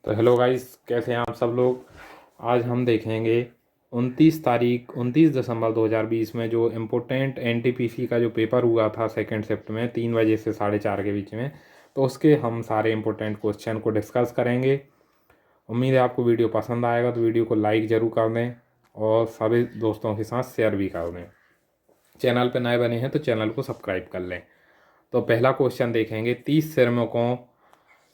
तो hello guys, कैसे हैं आप सब लोग। आज हम देखेंगे 29 दिसंबर 2020 में जो इम्पोर्टेंट एनटीपीसी का जो पेपर हुआ था सेकंड शिफ्ट में 3 बजे से 4:30 के बीच में। तो उसके हम सारे इम्पोर्टेंट क्वेश्चन को डिस्कस करेंगे। उम्मीद है आपको वीडियो पसंद आएगा, तो वीडियो को लाइक ज़रूर कर दें और सभी दोस्तों के साथ शेयर भी कर दें। चैनल पर नए बने हैं तो चैनल को सब्सक्राइब कर लें। तो पहला क्वेश्चन देखेंगे,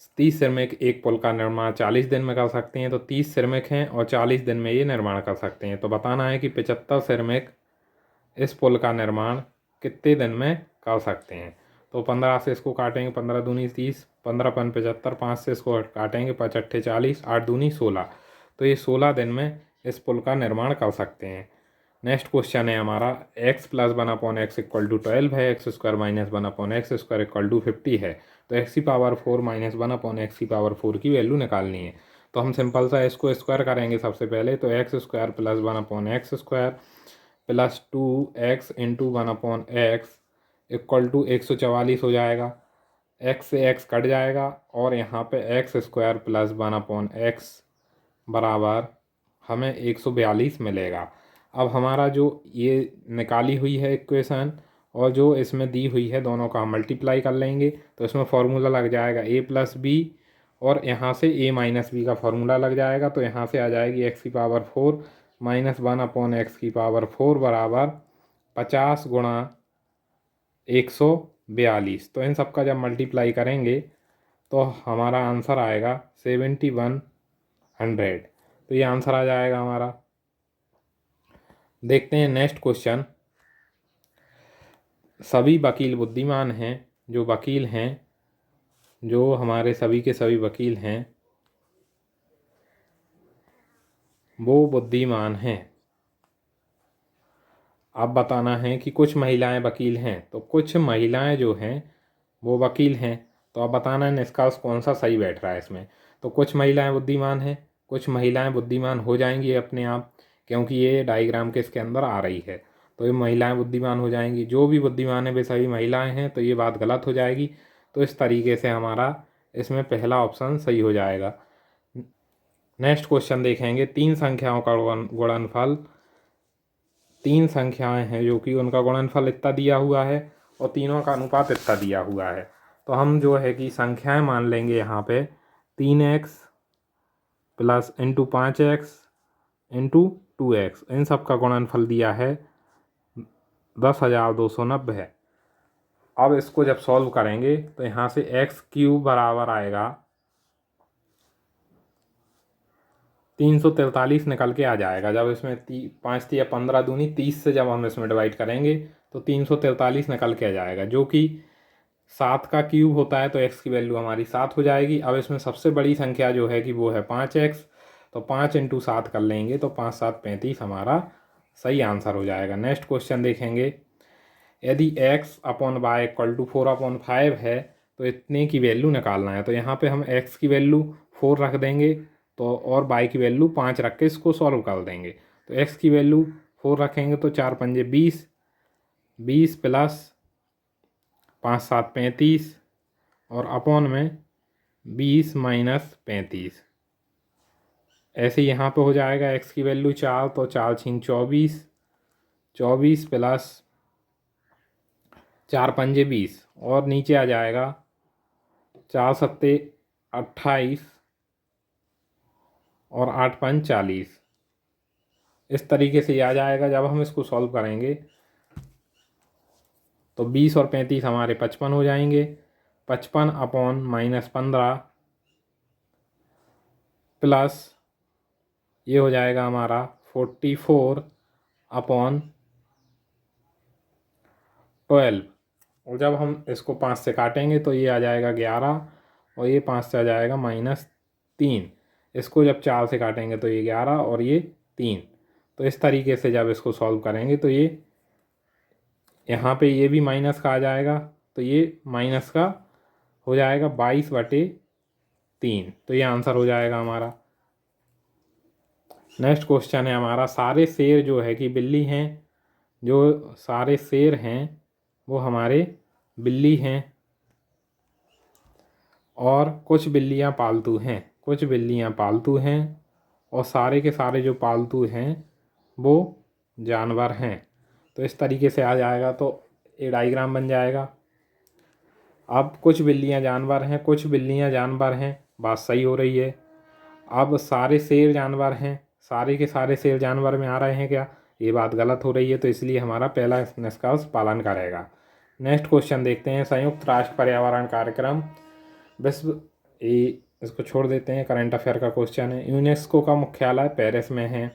30 श्रमिक एक पुल का निर्माण 40 दिन में कर सकते हैं। तो 30 श्रमिक हैं और 40 दिन में ये निर्माण कर सकते हैं। तो बताना है कि 75 श्रमिक इस पुल का निर्माण कितने दिन में कर सकते हैं। तो 15 से इसको काटेंगे, 15 दूनी 30, 15 पन 75, 5 से इसको काटेंगे, 5 अट्ठे 40, 8 दूनी 16। तो ये 16 दिन में इस पुल का निर्माण कर सकते हैं। नेक्स्ट क्वेश्चन है हमारा, x plus 1/x equal to 12 है, x square minus 1/x square equal to 50 है। तो x की पावर 4 माइनस 1/x की पावर 4 की वैल्यू निकालनी है। तो हम सिंपल सा इसको स्क्वायर करेंगे सबसे पहले। तो x square plus 1/x square plus 2x into 1/x equal to 144 हो जाएगा। x से x कट जाएगा और यहाँ पे एक्स स्क्वायर प्लस 1/x बराबर हमें 142 मिलेगा। अब हमारा जो ये निकाली हुई है इक्वेशन और जो इसमें दी हुई है, दोनों का हम मल्टीप्लाई कर लेंगे। तो इसमें फार्मूला लग जाएगा a प्लस बी और यहाँ से a माइनस बी का फार्मूला लग जाएगा। तो यहाँ से आ जाएगी x की पावर 4 माइनस 1/x की पावर 4 बराबर 50 गुणा 142। तो इन सब का जब मल्टीप्लाई करेंगे तो हमारा आंसर आएगा 7100। तो ये आंसर आ जाएगा हमारा। देखते हैं नेक्स्ट क्वेश्चन। सभी वकील बुद्धिमान हैं, जो वकील हैं, जो हमारे सभी के सभी वकील हैं वो बुद्धिमान हैं। अब बताना है कि कुछ महिलाएं वकील हैं। तो कुछ महिलाएं जो हैं वो वकील हैं। तो अब बताना है निष्कर्ष कौन सा सही बैठ रहा है इसमें। तो कुछ महिलाएं बुद्धिमान हैं, कुछ महिलाएं बुद्धिमान हो जाएंगी अपने आप, क्योंकि ये डायग्राम के इसके अंदर आ रही है। तो ये महिलाएं बुद्धिमान हो जाएंगी, जो भी बुद्धिमान है वे सभी महिलाएं हैं। तो ये बात गलत हो जाएगी। तो इस तरीके से हमारा इसमें पहला ऑप्शन सही हो जाएगा। नेक्स्ट क्वेश्चन देखेंगे, तीन संख्याओं का गुणनफल, तीन संख्याएं हैं जो कि उनका गुणनफल इतना दिया हुआ है और तीनों का अनुपात इतना दिया हुआ है। तो हम जो है कि संख्याएं मान लेंगे यहाँ पे 3x plus into 5x into 2x। इन सब का गुणनफल दिया है 10,290 है। अब इसको जब सॉल्व करेंगे तो यहाँ से x क्यूब बराबर आएगा 343 निकल के आ जाएगा। जब इसमें 5 या 15 दूनी 30 से जब हम इसमें डिवाइड करेंगे तो 343 निकल के आ जाएगा, जो कि 7 का क्यूब होता है। तो x की वैल्यू हमारी 7 हो जाएगी। अब इसमें सबसे बड़ी संख्या जो है कि वो है 5x। तो 5 इंटू 7 कर लेंगे तो 5 7 35 हमारा सही आंसर हो जाएगा। नेक्स्ट क्वेश्चन देखेंगे, यदि x upon Y equal to 4/5 है तो इतने की वैल्यू निकालना है। तो यहाँ पे हम x की वैल्यू 4 रख देंगे तो और y की वैल्यू 5 रख के इसको सॉल्व कर देंगे। तो x की वैल्यू 4 रखेंगे तो 4 पंजे 20, 20 प्लस 5 7 35 और अपॉन में 20 माइनस 35। ऐसे यहाँ पे हो जाएगा x की वैल्यू 4, तो 4 छीन 24, 24 प्लस 4 पंजे 20 और नीचे आ जाएगा 4 सत्ते 28 और 8 पंज 40। इस तरीके से ये आ जाएगा। जब हम इसको सॉल्व करेंगे तो 20 और 35 हमारे 55 हो जाएंगे। 55 अपॉन माइनस 15 प्लस ये हो जाएगा हमारा 44 अपॉन 12। और जब हम इसको 5 से काटेंगे तो ये आ जाएगा 11 और ये 5 से आ जाएगा -3। इसको जब 4 से काटेंगे तो ये 11 और ये 3। तो इस तरीके से जब इसको सॉल्व करेंगे तो ये यहाँ पे ये भी माइनस का आ जाएगा। तो ये माइनस का हो जाएगा 22/3। तो ये आंसर हो जाएगा हमारा। नेक्स्ट क्वेश्चन है हमारा, सारे शेर जो है कि बिल्ली हैं, जो सारे शेर हैं वो हमारे बिल्ली हैं और कुछ बिल्लियाँ पालतू हैं। कुछ बिल्लियाँ पालतू हैं और सारे के सारे जो पालतू हैं वो जानवर हैं। तो इस तरीके से आ जाएगा, तो ये डायग्राम बन जाएगा। अब कुछ बिल्लियाँ जानवर हैं, कुछ बिल्लियाँ जानवर हैं, बात सही हो रही है। अब सारे शेर जानवर हैं, सारे के सारे शेर जानवर में आ रहे हैं क्या, ये बात गलत हो रही है। तो इसलिए हमारा पहला निष्कर्ष पालन करेगा। नेक्स्ट क्वेश्चन देखते हैं। संयुक्त राष्ट्र पर्यावरण कार्यक्रम विश्व, ये इसको छोड़ देते हैं, करंट अफेयर का क्वेश्चन है। यूनेस्को का मुख्यालय पेरिस में है।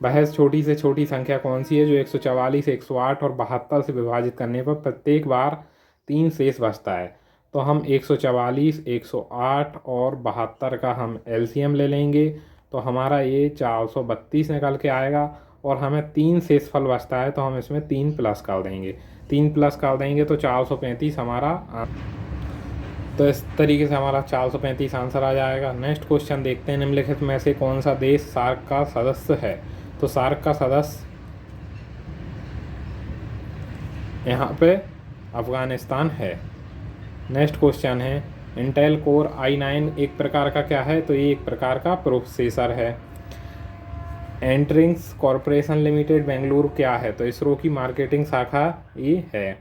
वह छोटी से छोटी संख्या कौन सी है जो 144, 108 और 72 से विभाजित करने पर प्रत्येक बार 3 शेष बचता है। तो हम 144, 108 और 72 का हम एलसीएम ले लेंगे, तो हमारा ये 432 निकल के आएगा। और हमें 3 शेष फल बचता है, तो हम इसमें 3 प्लस कर देंगे, 3 प्लस कर देंगे तो 435 हमारा। तो इस तरीके से हमारा 435 आंसर आ जाएगा। नेक्स्ट क्वेश्चन देखते हैं। निम्नलिखित में से कौन सा देश सार्क का सदस्य है। तो सार्क का सदस्य यहाँ पे अफगानिस्तान है। नेक्स्ट क्वेश्चन है। इंटेल कोर i9 एक प्रकार का क्या है, तो ये एक प्रकार का प्रोसेसर है। एंट्रिंग्स कॉरपोरेशन लिमिटेड बेंगलुरु क्या है, तो इसरो की मार्केटिंग शाखा ये है।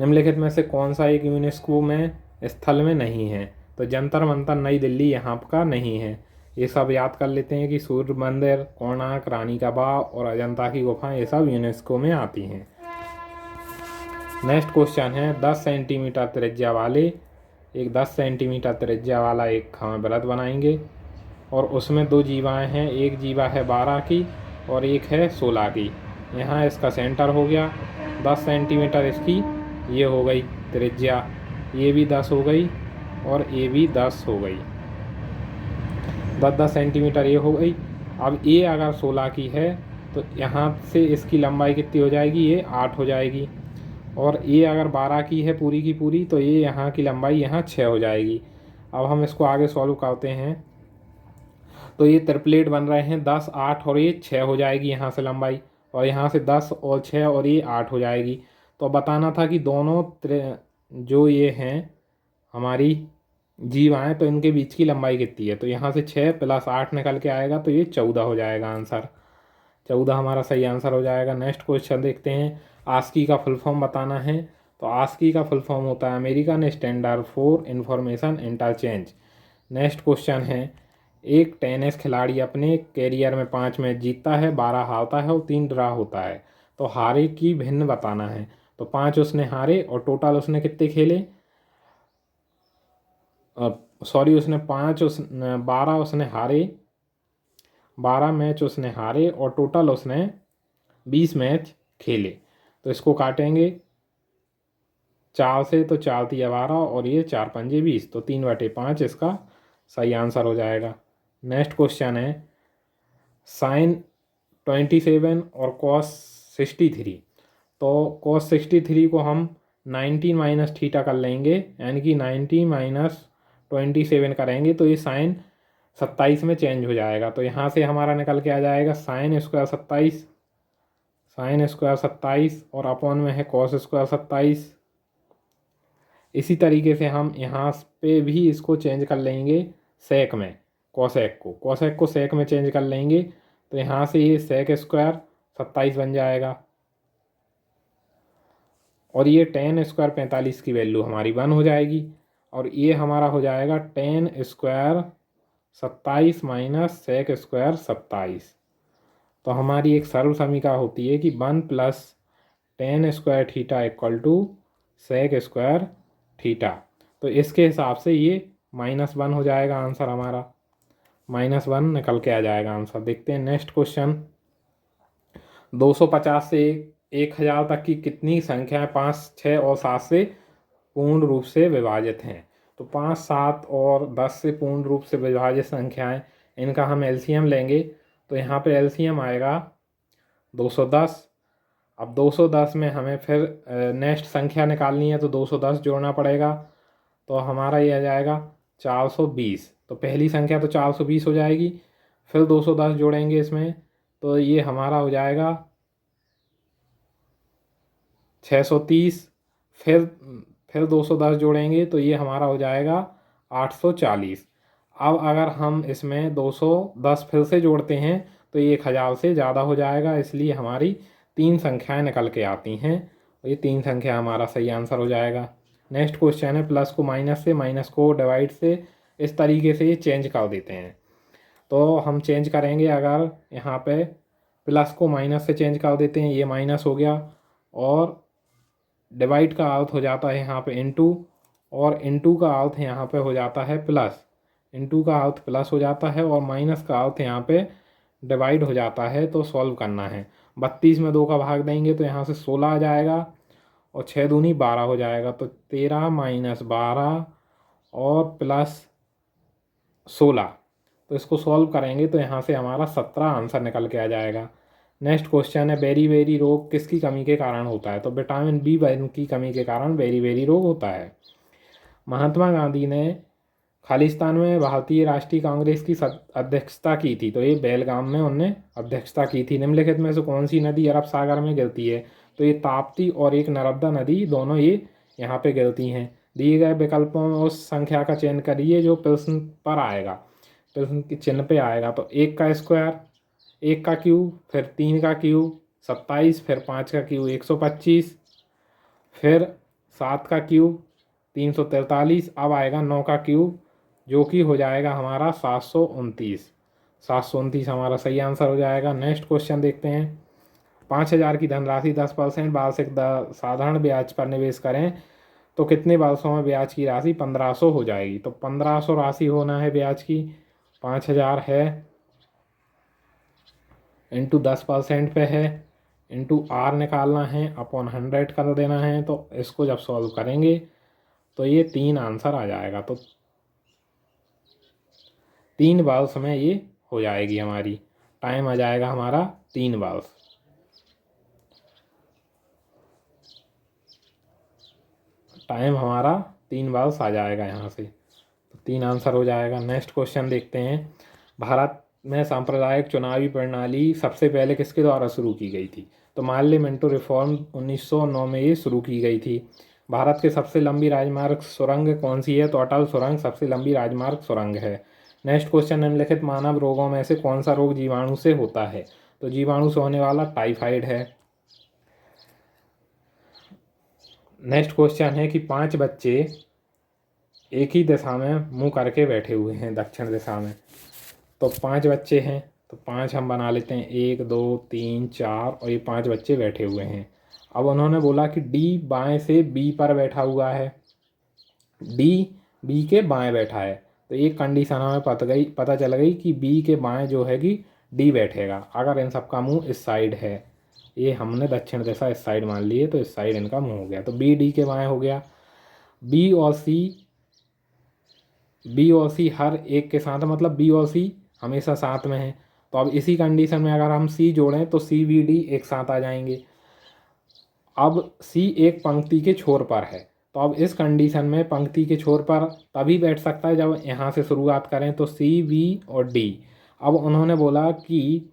निम्नलिखित में से कौन सा एक यूनेस्को में स्थल में नहीं है, तो जंतर मंतर नई दिल्ली यहाँ का नहीं है। ये सब याद कर लेते हैं कि सूर्य मंदिर, कोणार्क, रानी का बाग और अजंता की गुफाएं ये सब यूनेस्को में आती हैं। नेक्स्ट क्वेश्चन है। 10 सेंटीमीटर त्रिज्या वाले एक 10 सेंटीमीटर त्रिज्या वाला एक हम वृत्त बनाएंगे और उसमें 2 जीवाएँ हैं, एक जीवा है 12 की और एक है 16 की। यहाँ इसका सेंटर हो गया। 10 सेंटीमीटर इसकी ये हो गई त्रिज्या, ये भी 10 हो गई और ये भी 10 हो गई। 10-10 सेंटीमीटर ये हो गई। अब ये अगर 16 की है तो यहाँ से इसकी लंबाई कितनी हो जाएगी, ये 8 हो जाएगी। और ये अगर 12 की है पूरी की पूरी, तो ये यहाँ की लंबाई यहाँ 6 हो जाएगी। अब हम इसको आगे सॉल्व करते हैं, तो ये त्रिप्लेट बन रहे हैं 10, 8 और ये 6 हो जाएगी यहाँ से लंबाई, और यहाँ से 10 और 6 और ये 8 हो जाएगी। तो बताना था कि दोनों जो ये हैं हमारी जीवाएँ, तो इनके बीच की लंबाई कितनी है। तो यहाँ से 6 + 8 निकल के आएगा, तो ये 14 हो जाएगा आंसर। 14 हमारा सही आंसर हो जाएगा। नेक्स्ट क्वेश्चन देखते हैं। आस्की का फुल फॉर्म बताना है। तो आस्की का फुल फॉर्म होता है American standard for information interchange. Next question है। एक टेनिस खिलाड़ी अपने कैरियर में 5 मैच जीतता है, 12 हारता है और 3 ड्रा होता है। तो हारे की भिन्न बताना है। तो 5 उसने हारे और टोटल उसने कितने खेले, सॉरी उसने 12 उसने हारे, 12 मैच उसने हारे और टोटल उसने 20 मैच खेले। तो इसको काटेंगे 4 से, तो 4 × 12 और ये 4 × 5 = 20, तो 3/5 इसका सही आंसर हो जाएगा। नेक्स्ट क्वेश्चन है। साइन 27 और कॉस 63। तो कॉस 63 को हम 90 - थीटा कर लेंगे, यानी कि 90 - 27 करेंगे, तो ये साइन 27 में चेंज हो जाएगा। तो यहाँ से हमारा निकल के आ जाएगा साइन स्क्वायर 27, साइन स्क्वायर 27 और अपॉन में है कॉस स्क्वायर 27। इसी तरीके से हम यहाँ पे भी इसको चेंज कर लेंगे सेक में, कोसेक को सेक में चेंज कर लेंगे। तो यहाँ से ये सेक स्क्वायर 27 बन जाएगा और ये टेन स्क्वायर 45 की वैल्यू हमारी 1 हो जाएगी। और ये हमारा हो जाएगा टेन स्क्वायर 27 - सेक स्क्वायर 27। तो हमारी एक सरल समीकरण होती है कि 1 + tan square theta = sec square theta. तो इसके हिसाब से ये -1 हो जाएगा आंसर हमारा, -1 निकल के आ जाएगा आंसर। देखते हैं नेक्स्ट क्वेश्चन। 250 से 1000 तक की कितनी संख्याएं 5, 6 और 7 से पूर्ण रूप से विभाजित हैं। तो 5, 7 और 10 से पूर्ण रूप से विभाजित संख्याएं, इनका हम एलसीएम लेंगे। तो यहाँ पे एलसीएम आएगा 210। अब 210 में हमें फिर नेक्स्ट संख्या निकालनी है, तो 210 जोड़ना पड़ेगा। तो हमारा ये आ जाएगा 420। तो पहली संख्या तो 420 हो जाएगी, फिर 210 जोड़ेंगे इसमें, तो ये हमारा हो जाएगा 630। फिर 210 जोड़ेंगे तो ये हमारा हो जाएगा 840। अब अगर हम इसमें 210 फिर से जोड़ते हैं तो ये 1000 से ज़्यादा हो जाएगा, इसलिए हमारी 3 संख्याएं निकल के आती हैं। ये 3 संख्या हमारा सही आंसर हो जाएगा। नेक्स्ट क्वेश्चन है प्लस को माइनस से, माइनस को डिवाइड से, इस तरीके से ये चेंज कर देते हैं। तो हम चेंज करेंगे, अगर यहाँ पे प्लस को माइनस से चेंज कर देते हैं, ये माइनस हो गया, और डिवाइड का अर्थ हो जाता है यहाँ पे इनटू, और इनटू का अर्थ यहाँ पे हो जाता है प्लस, इनटू का अर्थ प्लस हो जाता है, और माइनस का अर्थ यहाँ पे डिवाइड हो जाता है। तो सॉल्व करना है। 32 में 2 का भाग देंगे तो यहाँ से 16 आ जाएगा, और 6 दूनी 12 हो जाएगा। तो 13 माइनस 12 और प्लस 16, तो इसको सॉल्व करेंगे तो यहाँ से हमारा 17 आंसर निकल के आ जाएगा। नेक्स्ट क्वेश्चन है बेरी बेरी रोग किसकी कमी के कारण होता है? तो विटामिन बी वन की कमी के कारण बेरी बेरी रोग होता है। महात्मा गांधी ने खालिस्तान में भारतीय राष्ट्रीय कांग्रेस की अध्यक्षता की थी, तो ये बेलगाम में उनने अध्यक्षता की थी। निम्नलिखित में से कौन सी नदी अरब सागर में गिरती है? तो ये ताप्ती और एक नर्मदा नदी, दोनों ये यहाँ पे गिरती हैं। दिए गए विकल्पों में उस संख्या का चयन करिए जो प्रश्न पर आएगा, प्रश्न के चिन्ह पे आएगा। तो 1 का स्क्वायर, 1 का क्यूब, फिर 3 का क्यूब 27, फिर 5 का क्यूब 125, फिर 7 का क्यूब 343, अब आएगा 9 का क्यूब जो कि हो जाएगा हमारा 729। 729 हमारा सही आंसर हो जाएगा। नेक्स्ट क्वेश्चन देखते हैं। 5000 की धनराशि 10% वार्षिक साधारण ब्याज पर निवेश करें तो कितने वर्षों में ब्याज की राशि 1500 हो जाएगी? तो 1500 राशि होना है ब्याज की, 5000 है इंटू 10% पे है, इंटू आर निकालना है, अपॉन 100 कर देना है। तो इसको जब सॉल्व करेंगे तो ये 3 आंसर आ जाएगा। तो 3 वर्ष में ये हो जाएगी हमारी। टाइम आ जाएगा हमारा 3 वर्ष। टाइम हमारा 3 वर्ष आ जाएगा यहाँ से, तो 3 आंसर हो जाएगा। नेक्स्ट क्वेश्चन देखते हैं। भारत में सांप्रदायिक चुनावी प्रणाली सबसे पहले किसके द्वारा शुरू की गई थी? तो माल्य मिंटो रिफॉर्म 1909 में ये शुरू की गई थी। भारत की सबसे लंबी राजमार्ग सुरंग कौन सी है? तो अटल सुरंग सबसे लंबी राजमार्ग सुरंग है। नेक्स्ट क्वेश्चन, निम्नलिखित मानव रोगों में से कौन सा रोग जीवाणु से होता है? तो जीवाणु से होने वाला टाइफाइड है। नेक्स्ट क्वेश्चन है कि 5 बच्चे एक ही दिशा में मुंह करके बैठे हुए हैं, दक्षिण दिशा में। तो 5 बच्चे हैं, तो 5 हम बना लेते हैं, 1 2 3 4, और ये 5 बच्चे बैठे हुए हैं। अब उन्होंने बोला कि डी बाएं से बी पर बैठा हुआ है, डी बी के बाएं बैठा है। तो एक कंडीशन हमें पता चल गई कि बी के बाएं जो है कि डी बैठेगा, अगर इन सबका मुंह इस साइड है। ये हमने दक्षिण दिशा इस साइड मान ली है, तो इस साइड इनका मुंह हो गया, तो बी डी के बाएं हो गया। बी और सी हर एक के साथ, मतलब बी और सी हमेशा साथ में है। तो अब इसी कंडीशन में अगर हम सी जोड़ें तो सी बी डी एक साथ आ जाएंगे। अब सी एक पंक्ति के छोर पर है, तो अब इस कंडीशन में पंक्ति के छोर पर तभी बैठ सकता है जब यहाँ से शुरुआत करें, तो सी बी और डी। अब उन्होंने बोला कि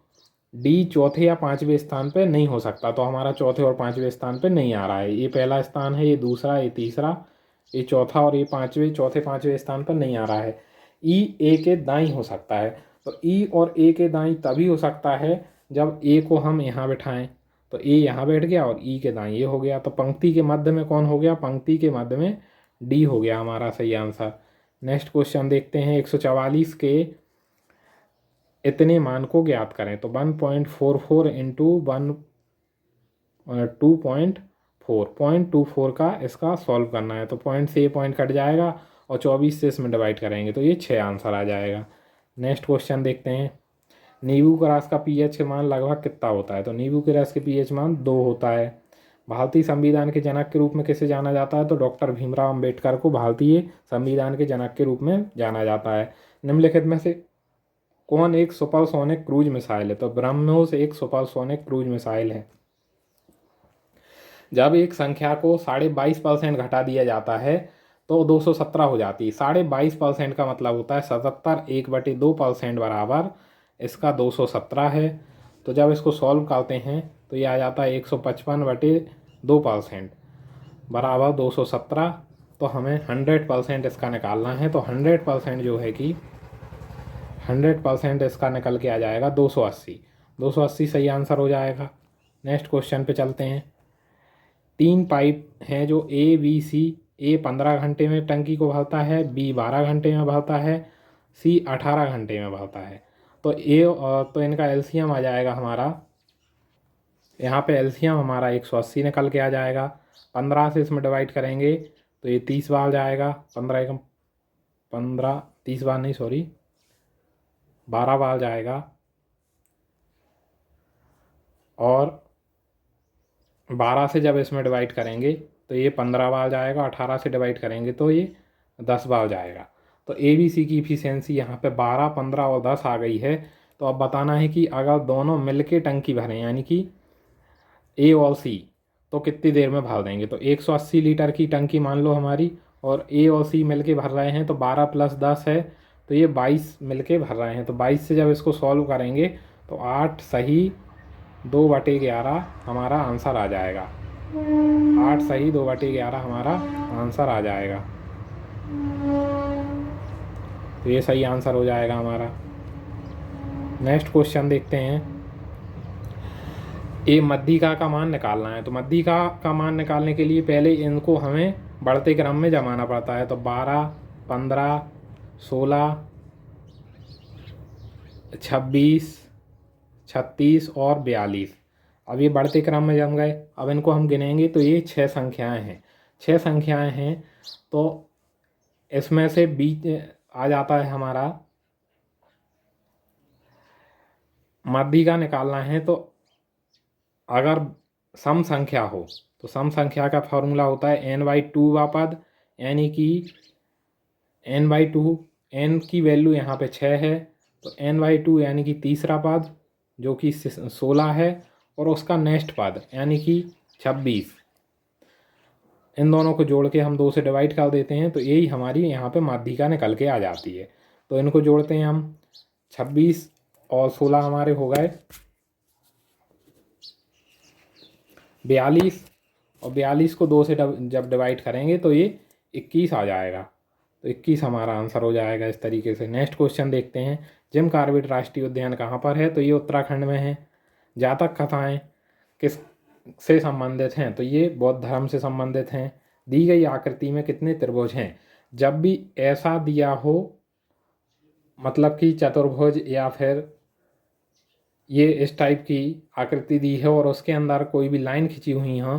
डी चौथे या 5वें स्थान पे नहीं हो सकता, तो हमारा चौथे और 5वें स्थान पे नहीं आ रहा है। ये पहला स्थान है, ये दूसरा, ये तीसरा, ये चौथा, और ये चौथे 5वें स्थान पर नहीं आ रहा है। ई ए के दाईं हो सकता है, तो ई और ए के दाईं तभी हो सकता है जब ए को हम यहाँ बैठाएं, तो ए यहाँ बैठ गया और ई के दाईं ये हो गया। तो पंक्ति के मध्य में कौन हो गया? पंक्ति के मध्य में डी हो गया हमारा सही आंसर। नेक्स्ट क्वेश्चन देखते हैं। 144 के इतने मान को ज्ञात करें। तो 1.44 इंटू 2.4 का इसका सॉल्व करना है। तो पॉइंट से ये पॉइंट कट जाएगा और 24 से इसमें डिवाइड करेंगे, तो ये 6 आंसर आ जाएगा। नेक्स्ट क्वेश्चन देखते हैं। नींबू के रस का पीएच के मान लगभग कितना होता है? तो नींबू के रस के पीएच मान 2 होता है। भारतीय संविधान के जनक के रूप में किसे जाना जाता है? तो डॉक्टर भीमराव अंबेडकर को भारतीय संविधान के जनक के रूप में जाना जाता है। निम्नलिखित में से कौन एक सुपरसोनिक क्रूज मिसाइल है? तो ब्रह्मोस एक सुपरसोनिक क्रूज मिसाइल है। जब एक संख्या को 22.5% घटा दिया जाता है तो 217 हो जाती है। 22.5% का मतलब होता है 77, 1/2% बराबर इसका 217 है। तो जब इसको सॉल्व करते हैं तो ये आ जाता है 155/2% बराबर 217। तो हमें 100% इसका निकालना है। तो 100% जो है कि 100% इसका निकल के आ जाएगा 280। 280 सही आंसर हो जाएगा। नेक्स्ट क्वेश्चन पे चलते हैं। 3 पाइप हैं जो ए बी सी। ए 15 घंटे में टंकी को भरता है, बी 12 घंटे में भरता है, सी 18 घंटे में भरता है। तो तो इनका एलसीएम आ जाएगा हमारा, यहाँ पे एलसीएम हमारा 180 निकल के आ जाएगा। 15 से इसमें डिवाइड करेंगे तो ये 30 बार जाएगा। 15 एकम 15, 30 बार नहीं सॉरी 12 बार जाएगा। और 12 से जब इसमें डिवाइड करेंगे तो ये 15 बार जाएगा। 18 से डिवाइड करेंगे तो ये 10 बार जाएगा। तो ए बी सी की इफिशियंसी यहाँ पे 12, 15 और 10 आ गई है। तो अब बताना है कि अगर दोनों मिलके टंकी भरें, यानी कि ए और सी, तो कितनी देर में भर देंगे। तो 180 लीटर की टंकी मान लो हमारी, और ए और सी मिलके भर रहे हैं, तो 12 + 10 है, तो ये 22 मिलके भर रहे हैं। तो 22 से जब इसको सॉल्व करेंगे तो 8 सही 2/11 हमारा आंसर आ जाएगा। 8 सही 2/11 हमारा आंसर आ जाएगा। तो ये सही आंसर हो जाएगा हमारा। नेक्स्ट क्वेश्चन देखते हैं। ये मध्यिका का मान निकालना है। तो मध्यिका का मान निकालने के लिए पहले इनको हमें बढ़ते क्रम में जमाना पड़ता है। तो 12, 15, 16, 26, 36 और 42। अब ये बढ़ते क्रम में जम गए। अब इनको हम गिनेंगे तो ये 6 संख्याएं हैं। 6 संख्याएं हैं तो इसमें से बीच आ जाता है हमारा मध्यिका निकालना है। तो अगर सम संख्या हो तो सम संख्या का फॉर्मूला होता है n/2 वा पद, यानी कि n/2, n की वैल्यू यहाँ पे 6 है, तो n/2 यानी कि तीसरा पद जो कि 16 है, और उसका नेक्स्ट पद यानी कि 26। इन दोनों को जोड़ के हम 2 से डिवाइड कर देते हैं तो यही हमारी यहाँ पे माध्यिका निकल के आ जाती है। तो इनको जोड़ते हैं हम, 26 और 16 हमारे हो गए 42, और 42 को 2 से जब डिवाइड करेंगे तो ये 21 आ जाएगा। तो 21 हमारा आंसर हो जाएगा इस तरीके से। नेक्स्ट क्वेश्चन देखते हैं। जिम कॉर्बेट राष्ट्रीय उद्यान कहाँ पर है। तो ये उत्तराखंड में है। जातक कथाएं किस से संबंधित हैं। तो ये बौद्ध धर्म से संबंधित हैं। दी गई आकृति में कितने त्रिभुज हैं। जब भी ऐसा दिया हो, मतलब कि चतुर्भुज या फिर ये इस टाइप की आकृति दी है और उसके अंदर कोई भी लाइन खिंची हुई हो,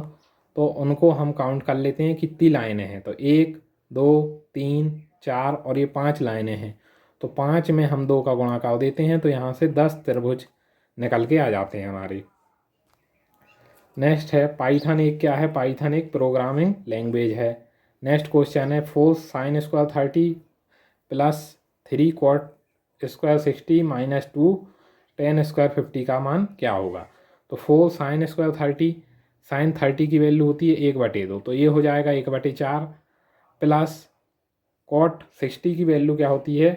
तो उनको हम काउंट कर लेते हैं कितनी लाइनें हैं। तो 1, 2, 3, 4 और ये 5 लाइनें हैं। तो 5 में हम 2 का गुणा कर देते हैं तो यहाँ से 10 त्रिभुज निकल के आ जाते हैं हमारे। नेक्स्ट है पाइथन। एक क्या है। पाइथन एक प्रोग्रामिंग लैंग्वेज है। नेक्स्ट क्वेश्चन है 4 sin² 30 + 3 cot² 60 - 2 tan² 50 का मान क्या होगा। तो 4 sin² 30, sin 30 की वैल्यू होती है 1/2, तो ये हो जाएगा 1/4, प्लस cot 60 की वैल्यू क्या होती है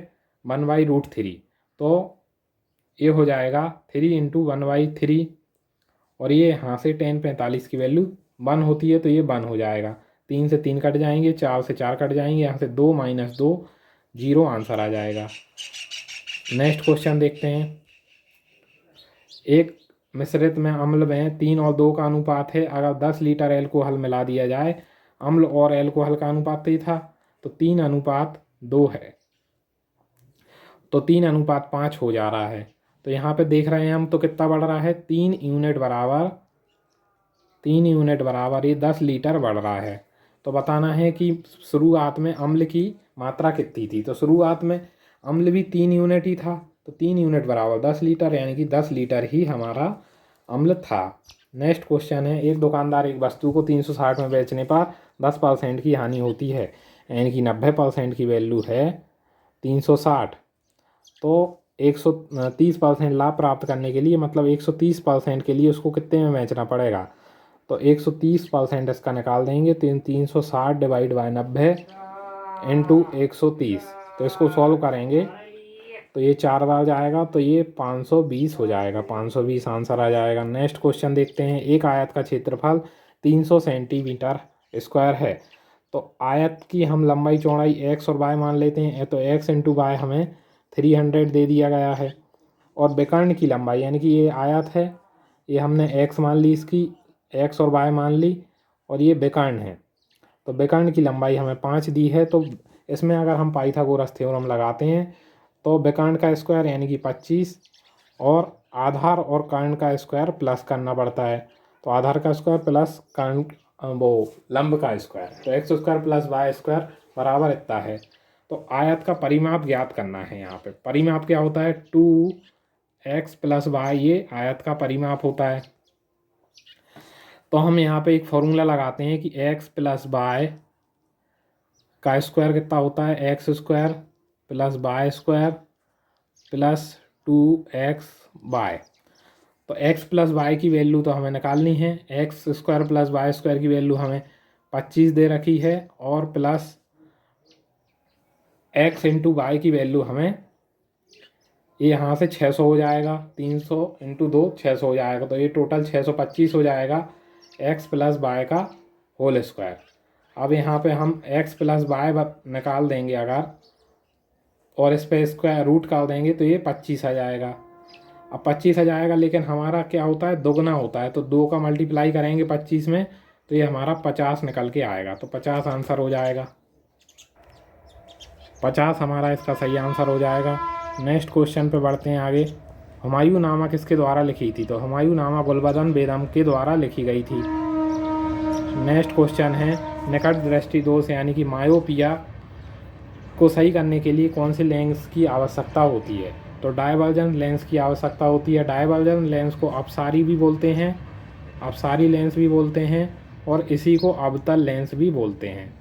1/√3, तो ये हो जाएगा 3 × 1/3, और ये यहाँ से tan 45 की वैल्यू 1 होती है तो ये 1 हो जाएगा। 3 से 3 कट जाएंगे, 4 से 4 कट जाएंगे, यहाँ से 2 - 2 0 आंसर आ जाएगा। नेक्स्ट क्वेश्चन देखते हैं। एक मिश्रित में अम्ल में 3 और 2 का अनुपात है। अगर 10 लीटर एल्कोहल मिला दिया जाए, अम्ल और एल्कोहल का अनुपात ही था, तो 3:2 है, तो 3:5 हो जा रहा है। तो यहाँ पे देख रहे हैं हम, तो कितना बढ़ रहा है 3 यूनिट बराबर ये 10 लीटर बढ़ रहा है। तो बताना है कि शुरुआत में अम्ल की मात्रा कितनी थी। तो शुरुआत में अम्ल भी 3 यूनिट ही था, तो 3 यूनिट बराबर 10 लीटर, यानी कि 10 लीटर ही हमारा अम्ल था। नेक्स्ट क्वेश्चन है। एक दुकानदार एक वस्तु को 360 में बेचने पर 10% की हानि होती है, यानी कि 90% की वैल्यू है 360, तो 130% लाभ प्राप्त करने के लिए, मतलब 130% के लिए उसको कितने में बेचना पड़ेगा। तो 130% इसका निकाल देंगे। 360 / 90 × 130, तो इसको सॉल्व करेंगे तो ये 4 बार जाएगा, तो ये 520 हो जाएगा। 520 आंसर आ जाएगा। नेक्स्ट क्वेश्चन देखते हैं। एक आयत का क्षेत्रफल 300 सेंटीमीटर² है। तो आयत की हम लंबाई चौड़ाई x और y मान लेते हैं। तो x × y हमें 300 दे दिया गया है। और विकर्ण की लंबाई यानी कि ये आयत है, ये हमने x मान ली, इसकी x और y मान ली, और ये विकर्ण है। तो विकर्ण की लंबाई हमें 5 दी है। तो इसमें अगर हम पाइथागोरस थ्योरम लगाते हैं तो विकर्ण का स्क्वायर यानी कि 25 और आधार और कर्ण का स्क्वायर प्लस करना पड़ता है। तो आधार का स्क्वायर प्लस कर्ण वो लंब का स्क्वायर, तो x square plus Y square बराबर इतना है। तो आयत का परिमाप ज्ञात करना है। यहाँ पे परिमाप क्या होता है, 2x प्लस वाई, ये आयत का परिमाप होता है। तो हम यहाँ पे एक फॉर्मूला लगाते हैं कि x प्लस वाई का स्क्वायर कितना होता है, x square plus Y square plus 2xy। तो x प्लस वाई की वैल्यू तो हमें निकालनी है। X square plus Y square की वैल्यू हमें 25 दे रखी है, और प्लस x इंटू वाई की वैल्यू हमें, ये यहाँ से 600 हो जाएगा, 300 इंटू 2 600 हो जाएगा। तो ये टोटल 625 हो जाएगा x प्लस वाई का होल स्क्वायर। अब यहाँ पे हम x प्लस वाई निकाल देंगे अगर, और इस पर स्क्वायर रूट कर देंगे तो ये 25 आ जाएगा। अब 25 आ जाएगा, लेकिन हमारा क्या होता है, दोगुना होता है। तो 2 का मल्टीप्लाई करेंगे 25 में तो ये हमारा 50 निकल के आएगा। तो 50 आंसर हो जाएगा, 50 हमारा इसका सही आंसर हो जाएगा। नेक्स्ट क्वेश्चन पे बढ़ते हैं आगे। हुमायूं नामा किसके द्वारा लिखी थी, तो हुमायूं नामा गुलबदन बेगम के द्वारा लिखी गई थी। नेक्स्ट क्वेश्चन है, निकट दृष्टि दोष यानी कि मायोपिया को सही करने के लिए कौन से लेंस की आवश्यकता होती है, तो डायवर्जेंट लेंस की आवश्यकता होती है। डायवर्जेंट लेंस को अपसारी भी बोलते हैं, अपसारी लेंस भी बोलते हैं, और इसी को अवतल लेंस भी बोलते हैं,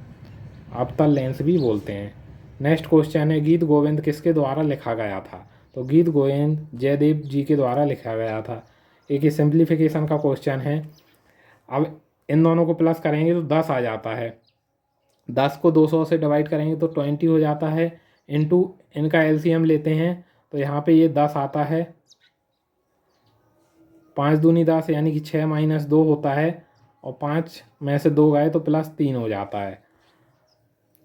अवतल लेंस भी बोलते हैं। नेक्स्ट क्वेश्चन है, गीत गोविंद किसके द्वारा लिखा गया था, तो गीत गोविंद जयदेव जी के द्वारा लिखा गया था। एक सिंप्लीफिकेशन का क्वेश्चन है। अब इन दोनों को प्लस करेंगे तो 10 आ जाता है, 10 को 200 से डिवाइड करेंगे तो 20 हो जाता है, इनटू इनका एलसीएम लेते हैं तो यहाँ पे ये 10 आता है, 5 दूनी 10 यानी कि 6 माइनस 2 होता है, और 5 में से 2 गए तो प्लस 3 हो जाता है।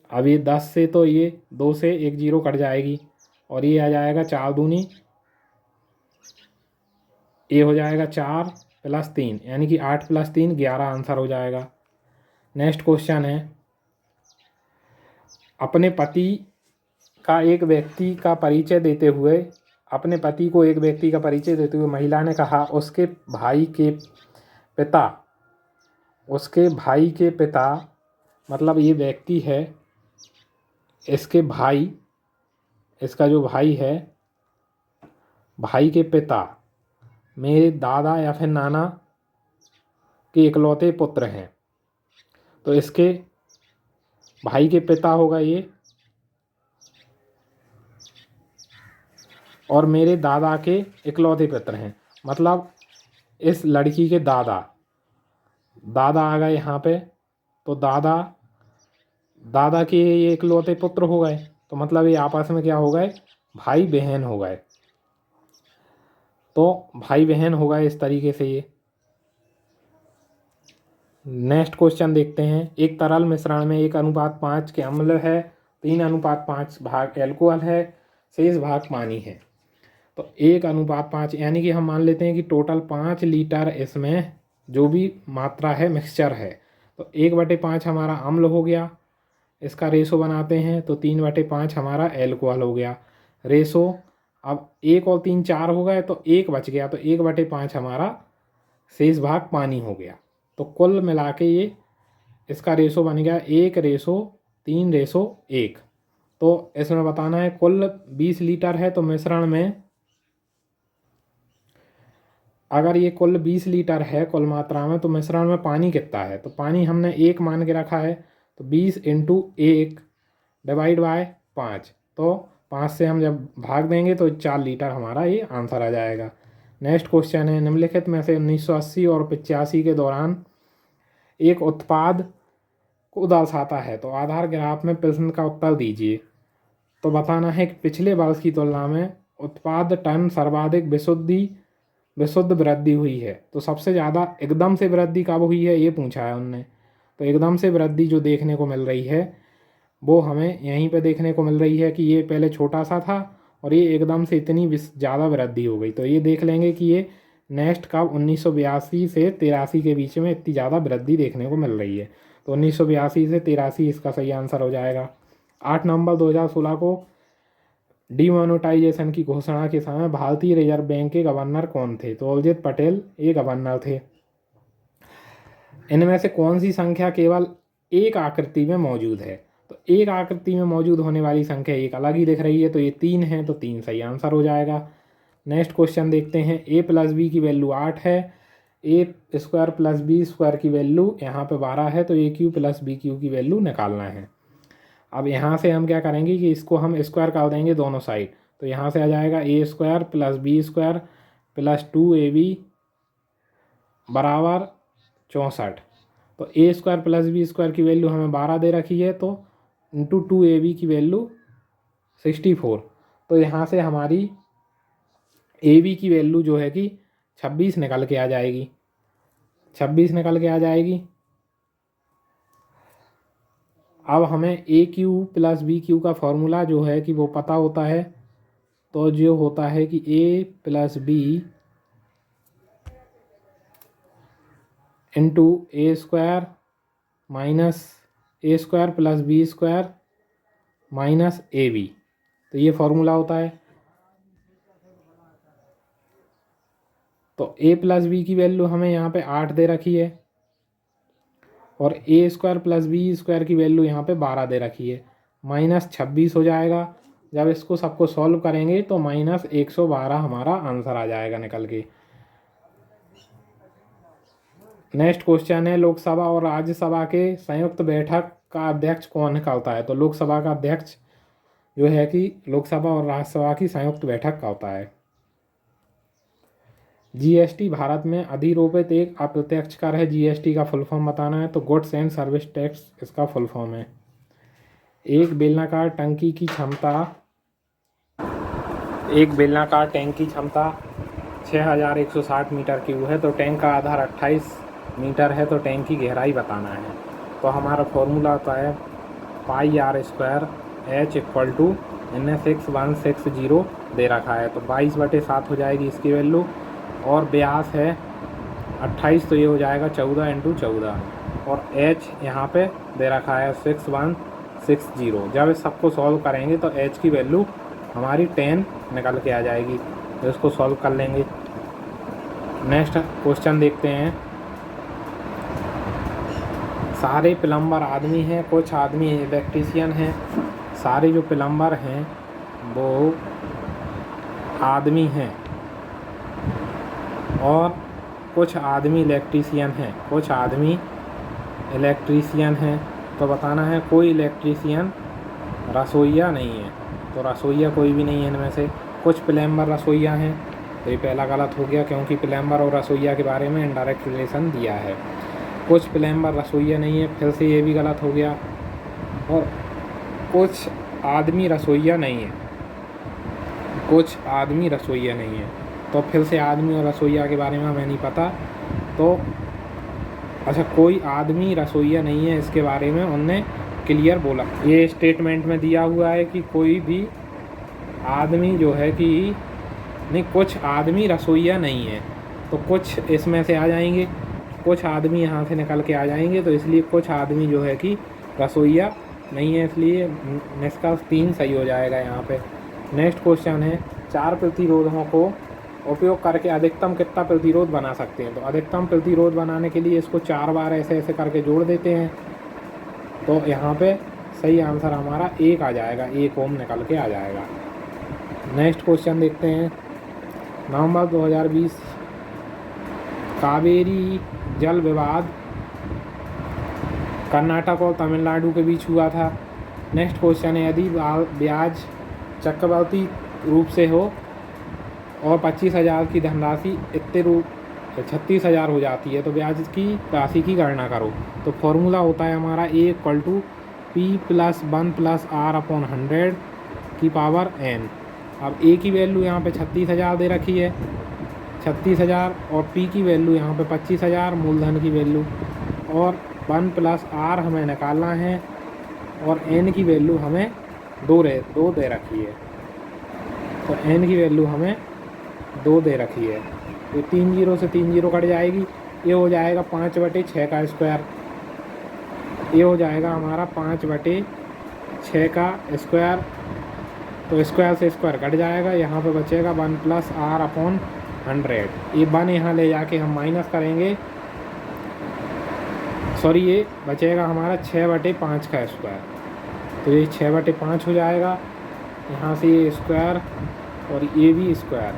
अब ये 10 से तो ये 2 से 1 जीरो कट जाएगी, और ये आ जाएगा 4 दूनी, ये हो जाएगा 4 प्लस 3 यानी कि 8 प्लस 3 11 आंसर हो जाएगा। नेक्स्ट क्वेश्चन है, अपने पति का एक व्यक्ति का परिचय देते हुए, अपने पति को एक व्यक्ति का परिचय देते हुए महिला ने कहा उसके भाई के पिता, उसके भाई के पिता मतलब ये व्यक्ति है, इसके भाई, इसका जो भाई है, भाई के पिता मेरे दादा या फिर नाना के इकलौते पुत्र हैं। तो इसके भाई के पिता होगा ये, और मेरे दादा के इकलौते पुत्र हैं, मतलब इस लड़की के दादा, दादा आ गए यहाँ पे, तो दादा, दादा के ये इकलौते पुत्र हो गए, तो मतलब ये आपस में क्या हो गए, भाई बहन हो गए। तो भाई बहन हो गए इस तरीके से ये। नेक्स्ट क्वेश्चन देखते हैं, एक तरल मिश्रण में 1:5 के अम्ल है, 3:5 भाग एल्कोहल है, शेष भाग पानी है। तो 1:5 यानी कि हम मान लेते हैं कि टोटल 5 लीटर इसमें जो भी मात्रा है मिक्सचर है, तो 1/5 हमारा अम्ल हो गया, इसका रेशो बनाते हैं तो 3/5 हमारा एल्कोहल हो गया रेशो। अब 1 और 3 4 हो गए तो 1 बच गया, तो 1/5 हमारा शेष भाग पानी हो गया। तो कुल मिला के ये इसका रेशो बन गया 1:3:1। तो इसमें बताना है कुल 20 लीटर है, तो मिश्रण में अगर ये कुल 20 लीटर है कुल मात्रा में, तो मिश्रण में पानी कितना है, तो पानी हमने 1 मान के रखा है, तो 20 इंटू 1 डिवाइड बाय 5, तो 5 से हम जब भाग देंगे तो 4 लीटर हमारा ये आंसर आ जाएगा। नेक्स्ट क्वेश्चन है, निम्नलिखित में से 1980 और 85 के दौरान एक उत्पाद को दर्शाता है, तो आधार ग्राफ में प्रश्न का उत्तर दीजिए। तो बताना है कि पिछले वर्ष की तुलना में उत्पाद टन सर्वाधिक विशुद्ध वृद्धि हुई है। तो सबसे ज़्यादा एकदम से वृद्धि कब हुई है ये पूछा है उनने। तो एकदम से वृद्धि जो देखने को मिल रही है वो हमें यहीं पे देखने को मिल रही है कि ये पहले छोटा सा था और ये एकदम से इतनी ज़्यादा वृद्धि हो गई। तो ये देख लेंगे कि ये नेक्स्ट कब 1982 से 83 के बीच में इतनी ज़्यादा वृद्धि देखने को मिल रही है। तो 1982 से 83 इसका सही आंसर हो जाएगा। 8 नवंबर 2016 को डीमोनेटाइजेशन की घोषणा के समय भारतीय रिजर्व बैंक के गवर्नर कौन थे? तो उर्जित पटेल ये गवर्नर थे। इनमें से कौन सी संख्या केवल एक आकृति में मौजूद है? तो एक आकृति में मौजूद होने वाली संख्या एक अलग ही दिख रही है, तो ये 3 है, तो 3 सही आंसर हो जाएगा। नेक्स्ट क्वेश्चन देखते हैं। a प्लस बी की वैल्यू 8 है, a square plus B square की वैल्यू यहाँ पे 12 है, तो a cube plus B cube की वैल्यू निकालना है। अब यहाँ से हम क्या करेंगे कि इसको हम स्क्वायर कर देंगे दोनों साइड, तो यहाँ से आ जाएगा a square plus B square plus 2ab बराबर 64। तो a square plus B square की वैल्यू हमें 12 दे रखी है, तो इंटू 2ab की वैल्यू 64। तो यहाँ से हमारी ab की वैल्यू जो है कि 26 निकल के आ जाएगी, 26 निकल के आ जाएगी। अब हमें ए क्यू प्लस बी क्यू का फॉर्मूला जो है कि वो पता होता है, तो जो होता है कि a plus B into A square minus A square plus B square minus A B, तो ये फॉर्मूला होता है। तो a प्लस बी की वैल्यू हमें यहाँ पे 8 दे रखी है और a square plus B square की वैल्यू यहाँ पे 12 दे रखी है, माइनस 26 हो जाएगा। जब इसको सबको सॉल्व करेंगे तो माइनस 112 हमारा आंसर आ जाएगा निकल के। नेक्स्ट क्वेश्चन है, लोकसभा और राज्यसभा के संयुक्त बैठक का अध्यक्ष कौन करता है? तो लोकसभा का अध्यक्ष जो है कि लोकसभा और राज्यसभा की संयुक्त बैठक का होता है। जीएसटी भारत में अधिरोपित एक अप्रत्यक्ष कर है, जीएसटी का फुल फॉर्म बताना है। तो गुड्स एंड सर्विस टैक्स इसका फुल फॉर्म है। एक बेलनाकार टंकी की क्षमता 6160 मीटर क्यूब है, तो टैंक का आधार 28 मीटर है, तो टैंक की गहराई बताना है। तो हमारा फॉर्मूला होता है pi r square h equal to NS6160 दे रखा है, तो 22/7 हो जाएगी इसकी वैल्यू। और व्यास है 28, तो ये हो जाएगा 14 × 14 और h यहाँ पे दे रखा है 6160। जब इस सबको सॉल्व करेंगे तो h की वैल्यू हमारी 10 निकल के आ जाएगी, तो इसको सॉल्व कर लेंगे। नेक्स्ट क्वेश्चन देखते हैं। सारे प्लम्बर आदमी हैं, कुछ आदमी इलेक्ट्रीशियन हैं। सारे जो प्लम्बर हैं वो आदमी हैं और कुछ आदमी इलेक्ट्रीशियन हैं, तो बताना है कोई इलेक्ट्रीशियन रसोइया नहीं है। तो रसोइया कोई भी नहीं है इनमें से। कुछ प्लम्बर रसोइया हैं, तो ये पहला गलत हो गया क्योंकि प्लम्बर और रसोइया के बारे में इनडायरेक्ट रिलेशन दिया है। कुछ प्लम्बर रसोइया नहीं है, फिर से ये भी गलत हो गया। और कुछ आदमी रसोइया नहीं है, तो फिर से आदमी और रसोइया के बारे में हमें नहीं पता। तो अच्छा, कोई आदमी रसोइया नहीं है, इसके बारे में उनने क्लियर बोला। ये स्टेटमेंट में दिया हुआ है कि कोई भी आदमी जो है कि नहीं, कुछ आदमी रसोइया नहीं है, तो कुछ इसमें से आ जाएंगे, कुछ आदमी यहाँ से निकल के आ जाएंगे, तो इसलिए कुछ आदमी जो है कि रसोइया नहीं है, इसलिए निष्कर्ष 3 सही हो जाएगा यहाँ पे। नेक्स्ट क्वेश्चन है, 4 प्रतिरोधों को उपयोग करके अधिकतम कितना प्रतिरोध बना सकते हैं? तो अधिकतम प्रतिरोध बनाने के लिए इसको 4 बार ऐसे ऐसे करके जोड़ देते हैं, तो यहाँ पे सही आंसर हमारा 1 आ जाएगा, 1 ओम निकल के आ जाएगा। नेक्स्ट क्वेश्चन देखते हैं। नवंबर 2020 कावेरी जल विवाद कर्नाटक और तमिलनाडु के बीच हुआ था। नेक्स्ट क्वेश्चन है, यदि ब्याज चक्रवर्ती रूप से हो और 25,000 की धनराशि इतने रूप 36,000 हो जाती है, तो ब्याज की राशि की गणना करो। तो फॉर्मूला होता है हमारा A = P + 1 + R/100 की पावर n। अब A की वैल्यू यहाँ पे 36,000 दे रखी है, 36,000, और P की वैल्यू यहाँ पे 25,000 मूलधन की वैल्यू, और 1 + R हमें निकालना है, और n की वैल्यू हमें 2 दे रखी है। तो n की वैल्यू हमें 2 दे रखी है। तो 3 जीरो से 3 जीरो कट जाएगी, ये हो जाएगा 5/6 का स्क्वायर। ये हो जाएगा हमारा 5/6 का स्क्वायर। तो स्क्वायर से स्क्वायर कट जाएगा, यहाँ पे बचेगा 1 + r/100। ये 1 यहाँ ले जाके हम माइनस करेंगे, सॉरी ये बचेगा हमारा 6/5 का स्क्वायर। तो ये 6/5 हो जाएगा, यहाँ से ये स्क्वायर और ये भी स्क्वायर।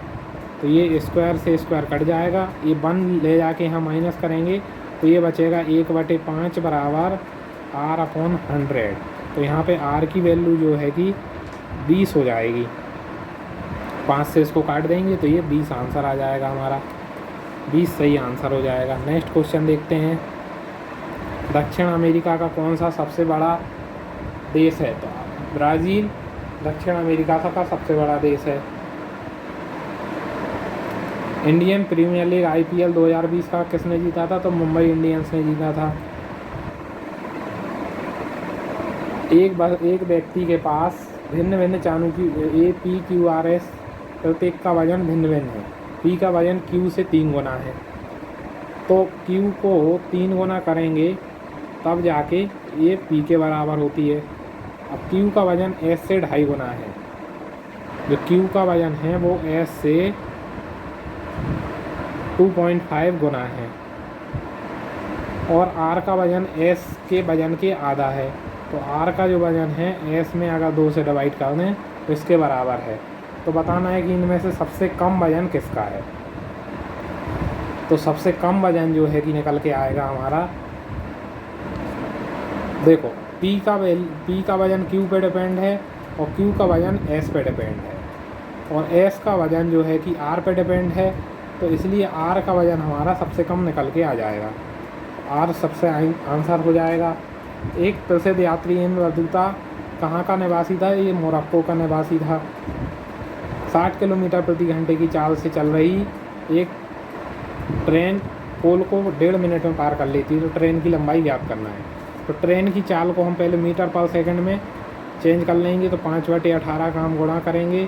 तो ये स्क्वायर से स्क्वायर कट जाएगा, ये 1 ले जाके हम माइनस करेंगे, तो ये बचेगा 1/5 बराबर r/100। तो यहाँ पे r की वैल्यू जो है कि 20 हो जाएगी। 5 से इसको काट देंगे तो ये 20 आंसर आ जाएगा हमारा, 20 सही आंसर हो जाएगा। नेक्स्ट क्वेश्चन देखते हैं। दक्षिण अमेरिका का कौन सा सबसे बड़ा देश है? तो ब्राज़ील दक्षिण अमेरिका का सबसे बड़ा देश है। इंडियन प्रीमियर लीग IPL 2020 का किसने जीता था? तो मुंबई इंडियंस ने जीता था। एक व्यक्ति के पास भिन्न भिन्न चाणूकी APQRS प्रत्येक का वजन भिन्न भिन्न है। P का वजन Q से 3 गुना है, तो Q को 3 गुना करेंगे तब जाके ये P के बराबर होती है। अब Q का वजन S से 2.5 गुना है, जो Q का वजन है वो S से 2.5 गुना है, और R का वजन S के वजन के आधा है। तो R का जो वजन है S में अगर 2 से डिवाइड कर दें तो इसके बराबर है। तो बताना है कि इनमें से सबसे कम वजन किसका है। तो सबसे कम वजन जो है कि निकल के आएगा हमारा, देखो P का वजन Q पे डिपेंड है और Q का वजन S पे डिपेंड है, और S का वजन जो है कि R पे डिपेंड है। तो इसलिए R का वजन हमारा सबसे कम निकल के आ जाएगा, R सबसे आंसर हो जाएगा। एक प्रसिद्ध यात्री इब्न बतूता कहाँ का निवासी था? ये मोरक्को का निवासी था। 60 किलोमीटर प्रति घंटे की चाल से चल रही एक ट्रेन पोल को 1.5 मिनट में पार कर लेती है। तो ट्रेन की लंबाई ज्ञात करना है। तो ट्रेन की चाल को हम पहले मीटर पर सेकंड में चेंज कर लेंगे, तो 5/18 का हम गुणा करेंगे,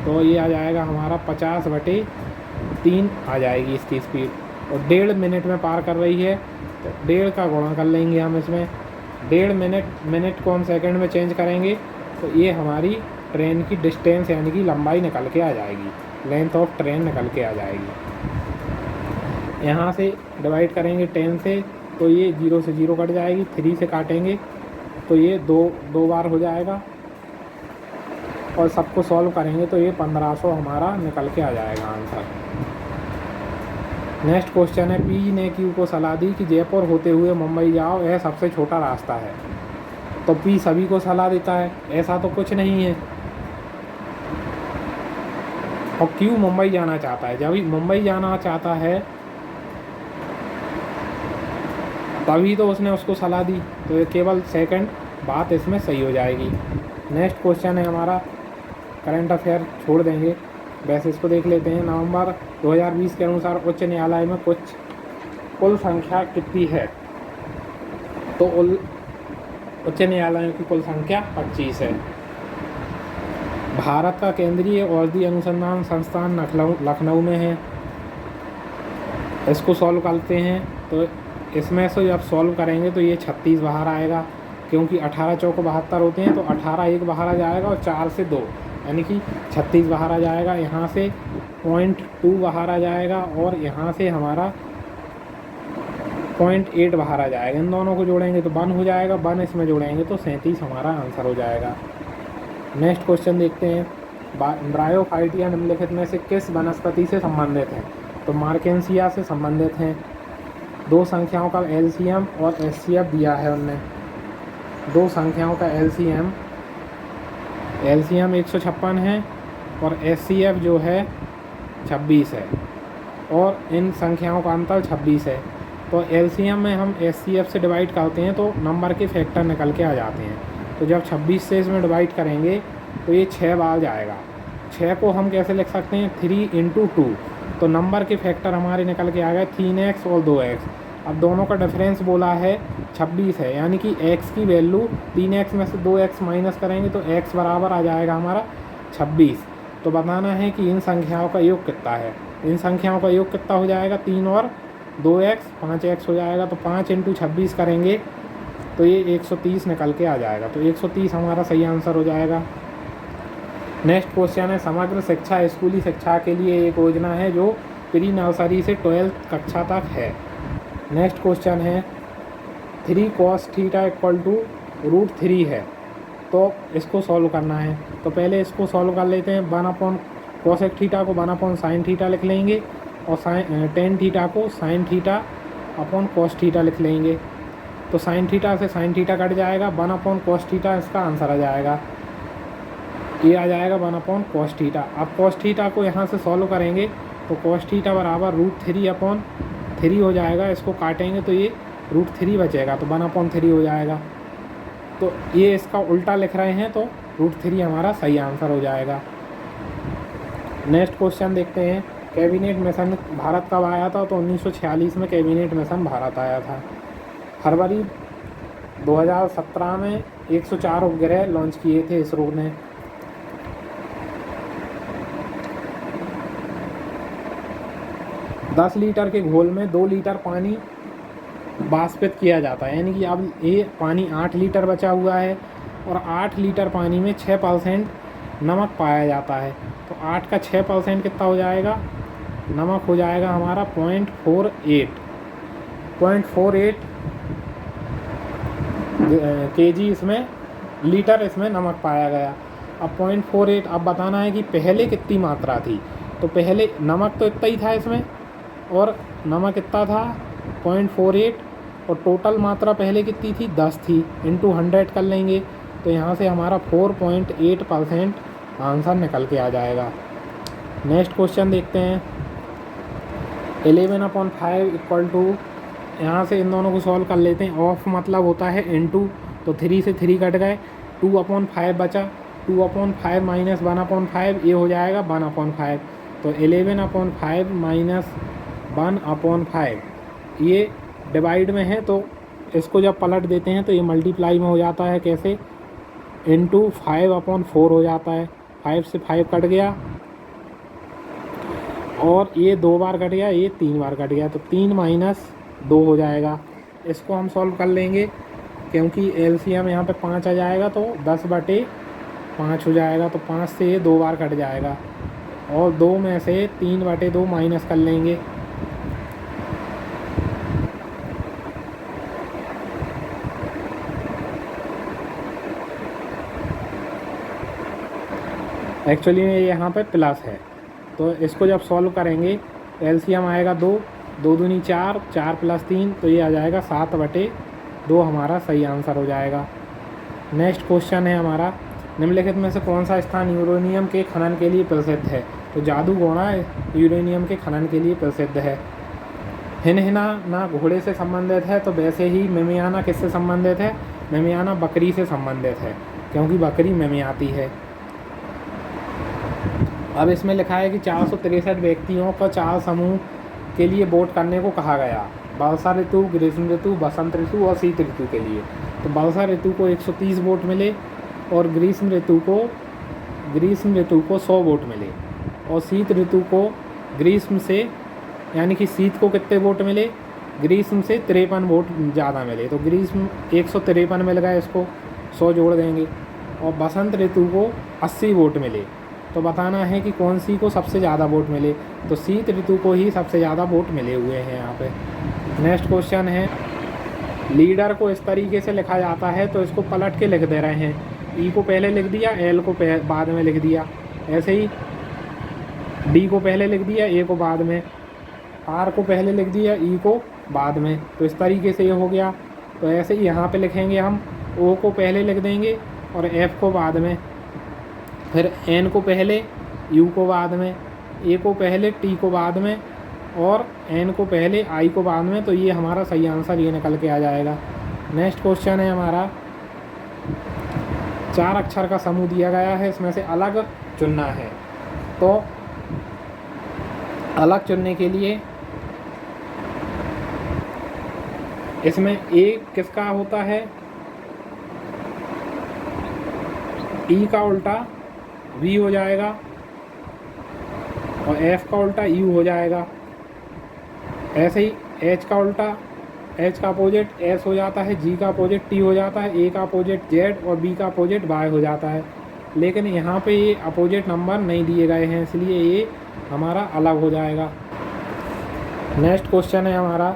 तो ये आ जाएगा हमारा 50/3 आ जाएगी इसकी स्पीड। और 1.5 मिनट में पार कर रही है, तो 1.5 का गुणा कर लेंगे हम इसमें। 1.5 मिनट को हम सेकंड में चेंज करेंगे, तो ये हमारी ट्रेन की डिस्टेंस यानी कि लंबाई निकल के आ जाएगी, लेंथ ऑफ ट्रेन निकल के आ जाएगी। यहाँ से डिवाइड करेंगे 10 से, तो ये 0 से 0 कट जाएगी। 3 से काटेंगे तो ये दो बार हो जाएगा, और सबको सॉल्व करेंगे तो ये 1500 हमारा निकल के आ जाएगा आंसर। नेक्स्ट क्वेश्चन है, P ने Q को सलाह दी कि जयपुर होते हुए मुंबई जाओ, यह सबसे छोटा रास्ता है। तो P सभी को सलाह देता है, ऐसा तो कुछ नहीं है। और Q मुंबई जाना चाहता है। जब मुंबई जाना चाहता है तभी तो उसने उसको सलाह दी, तो ये केवल सेकंड बात इसमें सही हो जाएगी। नेक्स्ट क्वेश्चन है हमारा, करंट अफेयर छोड़ देंगे, वैसे इसको देख लेते हैं। नवंबर 2020 के अनुसार उच्च न्यायालय में कुल संख्या कितनी है? तो उच्च न्यायालयों की कुल संख्या 25 है। भारत का केंद्रीय औषधि अनुसंधान संस्थान लखनऊ में है। इसको सॉल्व करते हैं, तो इसमें से जब सॉल्व करेंगे तो ये 36 बाहर आएगा, क्योंकि 18 चौको 72 होते हैं, तो 18 एक बाहर आ जाएगा और 4 से 2 यानी कि 36 बाहर आ जाएगा। यहाँ से 0.2 बाहर आ जाएगा, और यहाँ से हमारा 0.8 बाहर आ जाएगा। इन दोनों को जोड़ेंगे तो 1 हो जाएगा, 1 इसमें जोड़ेंगे तो 37 हमारा आंसर हो जाएगा। नेक्स्ट क्वेश्चन देखते हैं, ब्रायोफाइटिया निम्नलिखित में से किस वनस्पति से संबंधित है? तो मार्केंसिया से संबंधित हैं। 2 संख्याओं का LCM और HCF दिया है उनने। 2 संख्याओं का LCM 156 है और HCF जो है 26 है, और इन संख्याओं का अंतर 26 है। तो LCM में हम HCF से डिवाइड करते हैं तो नंबर के फैक्टर निकल के आ जाते हैं। तो जब 26 से इसमें डिवाइड करेंगे तो ये 6 बार जाएगा। 6 को हम कैसे लिख सकते हैं? 3 × 2। तो नंबर के फैक्टर हमारे निकल के आ गए 3x और 2x। अब दोनों का डिफरेंस बोला है 26 है, यानी कि x की वैल्यू 3x में से 2x माइनस करेंगे तो x बराबर आ जाएगा हमारा 26। तो बताना है कि इन संख्याओं का योग कितना है। इन संख्याओं का योग कितना हो जाएगा, 3 और 2x 5x हो जाएगा। तो 5 × 26 करेंगे तो ये 130 निकल के आ जाएगा। तो 130 हमारा सही आंसर हो जाएगा। नेक्स्ट क्वेश्चन है, समग्र शिक्षा स्कूली शिक्षा के लिए एक योजना है जो प्री नर्सरी से 12th कक्षा तक है। नेक्स्ट क्वेश्चन है, 3 cos θ = √3 है, तो इसको सॉल्व करना है। तो पहले इसको सॉल्व कर लेते हैं। 1/cos θ को 1/sin θ लिख लेंगे और tan θ को sin θ/cos θ लिख लेंगे। तो sin θ से sin θ कट जाएगा, 1/cos θ इसका आंसर आ जाएगा। ये आ जाएगा 1/cos θ। अब cos θ को यहाँ से सॉल्व करेंगे तो cos θ बराबर √3/3 हो जाएगा। इसको काटेंगे तो ये √3 बचेगा, तो 1/3 हो जाएगा। तो ये इसका उल्टा लिख रहे हैं तो √3 हमारा सही आंसर हो जाएगा। नेक्स्ट क्वेश्चन देखते हैं, कैबिनेट मिशन भारत कब आया था? तो 1946 में कैबिनेट मिशन भारत आया था। फरवरी 2017 में 104 उपग्रह लॉन्च किए थे इसरो ने। दस लीटर के घोल में 2 लीटर पानी वाष्पित किया जाता है, यानी कि अब ये पानी 8 लीटर बचा हुआ है और 8 लीटर पानी में 6% नमक पाया जाता है। तो 8 का 6% कितना हो जाएगा, नमक हो जाएगा हमारा 0.48 kg इसमें लीटर इसमें नमक पाया गया। अब 0.48, अब बताना है कि पहले कितनी मात्रा थी। तो पहले नमक तो इतना ही था इसमें और नमक कितना था 0.48 और टोटल मात्रा पहले कितनी थी 10 थी, इंटू 100 कर लेंगे तो यहाँ से हमारा 4.8% आंसर निकल के आ जाएगा। नेक्स्ट क्वेश्चन देखते हैं, 11/5 = यहाँ से इन दोनों को सॉल्व कर लेते हैं। ऑफ मतलब होता है इनटू, तो 3 से 3 कट गए, 2/5 बचा, 2/5 - 1/5 ये हो जाएगा 1/5। तो 11/5 - 1/5 ये डिवाइड में है, तो इसको जब पलट देते हैं तो ये मल्टीप्लाई में हो जाता है। कैसे, इंटू 5/4 हो जाता है। 5 से 5 कट गया और ये 2 बार कट गया, ये 3 बार कट गया, तो 3 - 2 हो जाएगा। इसको हम सॉल्व कर लेंगे क्योंकि एलसीएम यहाँ पे 5 आ जाएगा, तो 10/5 हो जाएगा। तो 5 से ये 2 बार कट जाएगा और 2 में से 3/2 माइनस कर लेंगे। एक्चुअली में यहाँ पे प्लस है, तो इसको जब सॉल्व करेंगे एलसीएम आएगा 2, 2 दूनी 4, 4 + 3, तो ये आ जाएगा 7/2 हमारा सही आंसर हो जाएगा। नेक्स्ट क्वेश्चन है हमारा, निम्नलिखित में से कौन सा स्थान यूरेनियम के खनन के लिए प्रसिद्ध है? तो जादूगोना यूरेनियम के खनन के लिए प्रसिद्ध है। हिनहिना ना घोड़े से संबंधित है, तो वैसे ही मेमियाना किससे संबंधित है? मेमियाना बकरी से संबंधित है क्योंकि बकरी मेमियाती है। अब इसमें लिखा है कि 463 व्यक्तियों को 4 समूह के लिए वोट करने को कहा गया, वर्षा ऋतु, ग्रीष्म ऋतु, बसंत ऋतु और शीत ऋतु के लिए। तो वर्षा ऋतु को 130 वोट मिले और ग्रीष्म ऋतु को 100 वोट मिले और शीत ऋतु को ग्रीष्म से, यानी कि शीत को कितने वोट मिले, ग्रीष्म से 53 वोट ज़्यादा मिले। तो ग्रीष्म 153 मिल गए, इसको 100 जोड़ देंगे और बसंत ऋतु को 80 वोट मिले। तो बताना है कि कौन सी को सबसे ज़्यादा वोट मिले, तो शीत ऋतु को ही सबसे ज़्यादा वोट मिले हुए हैं यहाँ पे। नेक्स्ट क्वेश्चन है, लीडर को इस तरीके से लिखा जाता है, तो इसको पलट के लिख दे रहे हैं। ई को पहले लिख दिया, एल को बाद में लिख दिया, ऐसे ही डी को पहले लिख दिया, ए को बाद में, आर को पहले लिख दिया, ई को बाद में। तो इस तरीके से ये हो गया। तो ऐसे ही यहाँ पे लिखेंगे हम, ओ को पहले लिख देंगे और एफ को बाद में, फिर एन को पहले, यू को बाद में, ए को पहले, टी को बाद में और एन को पहले, आई को बाद में। तो ये हमारा सही आंसर ये निकल के आ जाएगा। नेक्स्ट क्वेश्चन है हमारा, 4 अक्षर का समूह दिया गया है, इसमें से अलग चुनना है। तो अलग चुनने के लिए इसमें ए किसका होता है, ई का उल्टा वी हो जाएगा और एफ का उल्टा यू हो जाएगा। ऐसे ही एच का उल्टा, एच का अपोजिट एस हो जाता है, जी का अपोजिट टी हो जाता है, ए का अपोजिट जेड और बी का अपोजिट वाई हो जाता है। लेकिन यहाँ पे ये अपोजिट नंबर नहीं दिए गए हैं, इसलिए ये हमारा अलग हो जाएगा। नेक्स्ट क्वेश्चन है हमारा,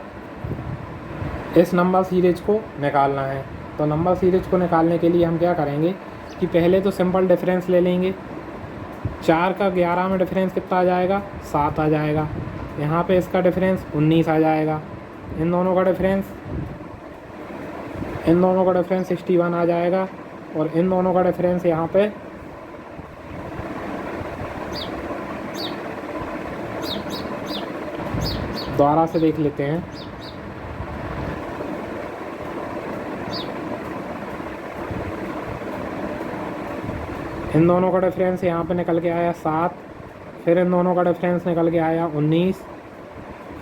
इस नंबर सीरीज को निकालना है। तो नंबर सीरीज को निकालने के लिए हम क्या करेंगे कि पहले तो सिंपल डिफरेंस ले लेंगे। 4 का 11 में डिफरेंस कितना आ जाएगा, 7 आ जाएगा। यहाँ पे इसका डिफरेंस 19 आ जाएगा। इन दोनों का डिफरेंस 61 आ जाएगा। और इन दोनों का डिफरेंस यहाँ पे दोबारा से देख लेते हैं। इन दोनों का डिफरेंस यहाँ पे निकल के आया 7, फिर इन दोनों का डिफरेंस निकल के आया 19,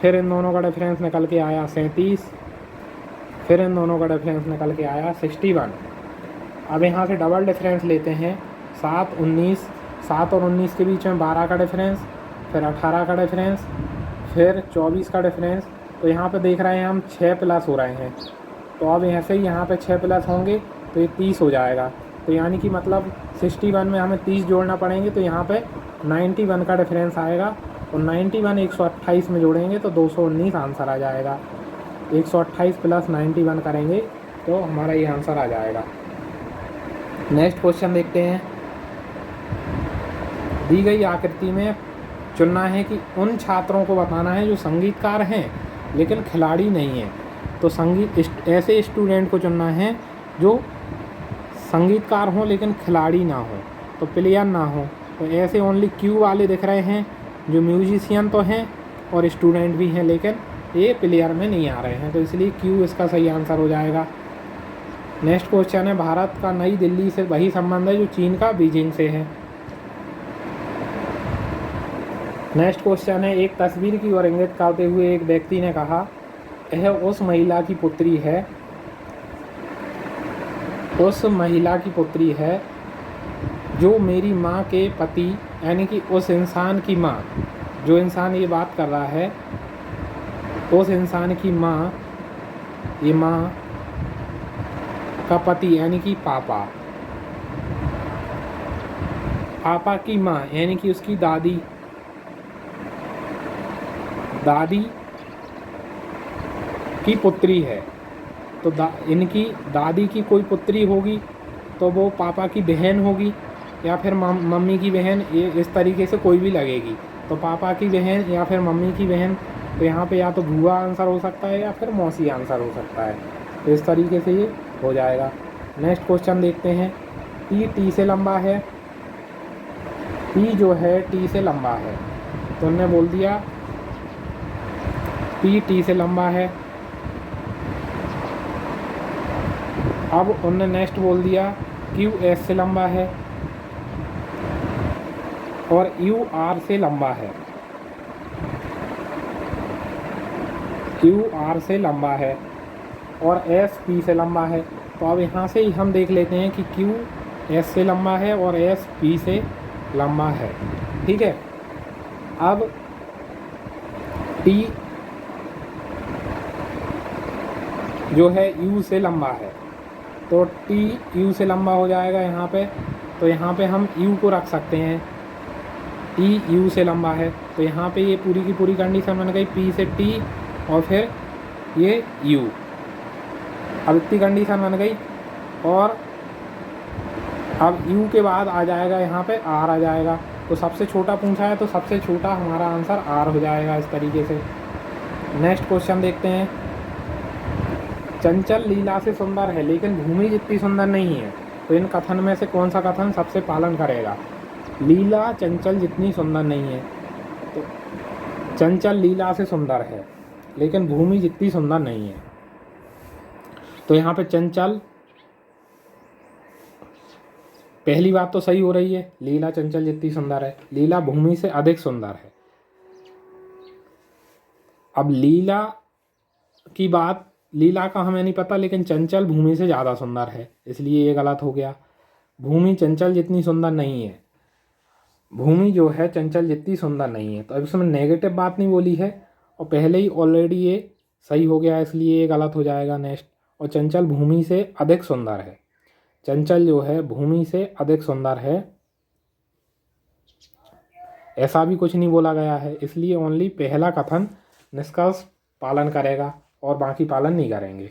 फिर इन दोनों का डिफरेंस निकल के आया 37, फिर इन दोनों का डिफरेंस निकल के आया 61। अब यहाँ से डबल डिफरेंस लेते हैं, 7 19, 7 और 19 के बीच में 12 का डिफरेंस, फिर 18 का डिफरेंस, फिर 24 का डिफरेंस। तो यहाँ पे देख रहे हैं हम 6 प्लस हो रहे हैं। तो अब ऐसे ही यहाँ पे 6 प्लस होंगे तो ये 30 हो जाएगा। तो यानी कि मतलब 61 में हमें 30 जोड़ना पड़ेंगे, तो यहाँ पे 91 का डिफरेंस आएगा। और 91 128 में जोड़ेंगे तो 219 आंसर आ जाएगा। 128 प्लस 91 करेंगे तो हमारा ये आंसर आ जाएगा। नेक्स्ट क्वेश्चन देखते हैं। दी गई आकृति में चुनना है कि उन छात्रों को बताना है जो संगीतकार हैं लेकिन खिलाड़ी नहीं हैं। तो ऐसे स्टूडेंट को चुनना है जो संगीतकार हों लेकिन खिलाड़ी ना हो, तो प्लेयर ना हो। तो ऐसे ओनली क्यू वाले दिख रहे हैं जो म्यूजिशियन तो हैं और स्टूडेंट भी हैं, लेकिन ये प्लेयर में नहीं आ रहे हैं, तो इसलिए क्यू इसका सही आंसर हो जाएगा। नेक्स्ट क्वेश्चन है, भारत का नई दिल्ली से वही संबंध है जो चीन का बीजिंग से है। नेक्स्ट क्वेश्चन है, एक तस्वीर की ओर इंगित करते हुए एक व्यक्ति ने कहा, यह उस महिला की पुत्री है, उस महिला की पुत्री है जो मेरी माँ के पति, यानी कि उस इंसान की माँ, जो इंसान ये बात कर रहा है उस इंसान की माँ, ये माँ का पति यानी कि पापा, पापा की माँ यानी कि उसकी दादी, दादी की पुत्री है। तो इनकी दादी की कोई पुत्री होगी तो वो पापा की बहन होगी या फिर मम्मी की बहन, ये इस तरीके से कोई भी लगेगी। तो पापा की बहन या फिर मम्मी की बहन, तो यहाँ पे या तो बुआ आंसर हो सकता है या फिर मौसी आंसर हो सकता है। तो इस तरीके से ये हो जाएगा। नेक्स्ट क्वेश्चन देखते हैं। पी टी से लंबा है, पी जो है टी से लंबा है, तो उन्होंने बोल दिया पी टी से लंबा है। अब उन्होंने नेक्स्ट बोल दिया क्यू एस से लंबा है और यू आर से लंबा है, क्यू आर से लंबा है और एस पी से लंबा है। तो अब यहाँ से ही हम देख लेते हैं कि क्यू एस से लंबा है और एस पी से लंबा है। ठीक है, अब टी जो है यू से लंबा है, तो टी यू से लंबा हो जाएगा यहाँ पे। तो यहाँ पे हम यू को रख सकते हैं, टी यू से लंबा है। तो यहाँ पे ये पूरी की पूरी कंडीशन बन गई, पी से टी और फिर ये यू। अब इतनी कंडीशन बन गई और अब यू के बाद आ जाएगा यहाँ पे आर आ जाएगा। तो सबसे छोटा पूछा है तो सबसे छोटा हमारा आंसर आर हो जाएगा इस तरीके से। नेक्स्ट क्वेश्चन देखते हैं। चंचल लीला से सुंदर है लेकिन भूमि जितनी सुंदर नहीं है, तो इन कथन में से कौन सा कथन सबसे पालन करेगा? लीला चंचल जितनी सुंदर नहीं है, तो चंचल लीला से सुंदर है लेकिन भूमि जितनी सुंदर नहीं है। तो यहाँ पे चंचल, पहली बात तो सही हो रही है, लीला चंचल जितनी सुंदर है, लीला भूमि से अधिक सुंदर है। अब लीला की बात, लीला का हमें नहीं पता लेकिन चंचल भूमि से ज़्यादा सुंदर है, इसलिए ये गलत हो गया। भूमि चंचल जितनी सुंदर नहीं है। भूमि जो है चंचल जितनी सुंदर नहीं है। तो अब इसमें नेगेटिव बात नहीं बोली है और पहले ही ऑलरेडी ये सही हो गया, इसलिए ये गलत हो जाएगा नेक्स्ट। और चंचल भूमि से अधिक सुंदर है, चंचल जो है भूमि से अधिक सुंदर है, ऐसा भी कुछ नहीं बोला गया है, इसलिए ओनली पहला कथन निष्कर्ष पालन करेगा और बाकी पालन नहीं करेंगे।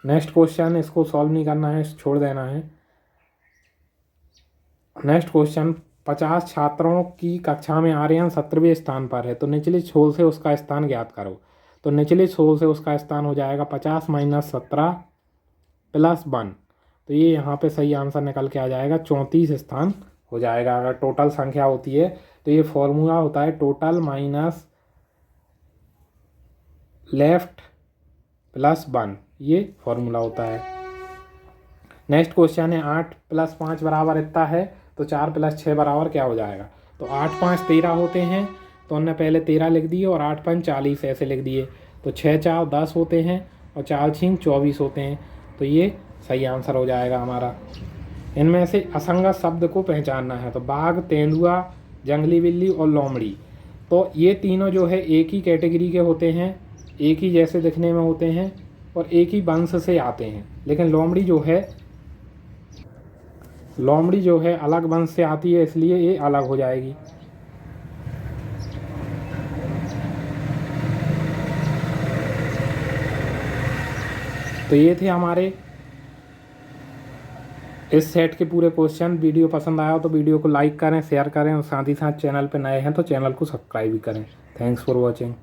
नेक्स्ट क्वेश्चन, इसको सॉल्व नहीं करना है, छोड़ देना है। नेक्स्ट क्वेश्चन, 50 छात्रों की कक्षा में आर्यन 17वें स्थान पर है, तो निचले छोर से उसका स्थान ज्ञात करो। तो निचले छोर से उसका स्थान हो जाएगा 50 - 17 + 1, तो ये यहाँ पे सही आंसर निकल के आ जाएगा 34 स्थान हो जाएगा। अगर टोटल संख्या होती है तो ये फॉर्मूला होता है टोटल माइनस लेफ्ट + 1, ये फॉर्मूला होता है। नेक्स्ट क्वेश्चन है 8 + 5 बराबर इतना है, तो 4 + 6 बराबर क्या हो जाएगा। तो 8 × 5 = 13 होते हैं, तो हमने पहले 13 लिख दिए और 8 × 5 = 40 ऐसे लिख दिए। तो 6 × 4 = 10 होते हैं और 4 × 6 = 24 होते हैं, तो ये सही आंसर हो जाएगा हमारा। इनमें से असंगत शब्द को पहचानना है। तो बाघ, तेंदुआ, जंगली बिल्ली और लोमड़ी, तो ये तीनों जो है एक ही कैटेगरी के होते हैं, एक ही जैसे दिखने में होते हैं और एक ही वंश से आते हैं। लेकिन लोमड़ी जो है अलग वंश से आती है, इसलिए ये अलग हो जाएगी। तो ये थे हमारे इस सेट के पूरे क्वेश्चन। वीडियो पसंद आया हो तो वीडियो को लाइक करें, शेयर करें और साथ ही साथ चैनल पर नए हैं तो चैनल को सब्सक्राइब भी करें। Thanks for watching.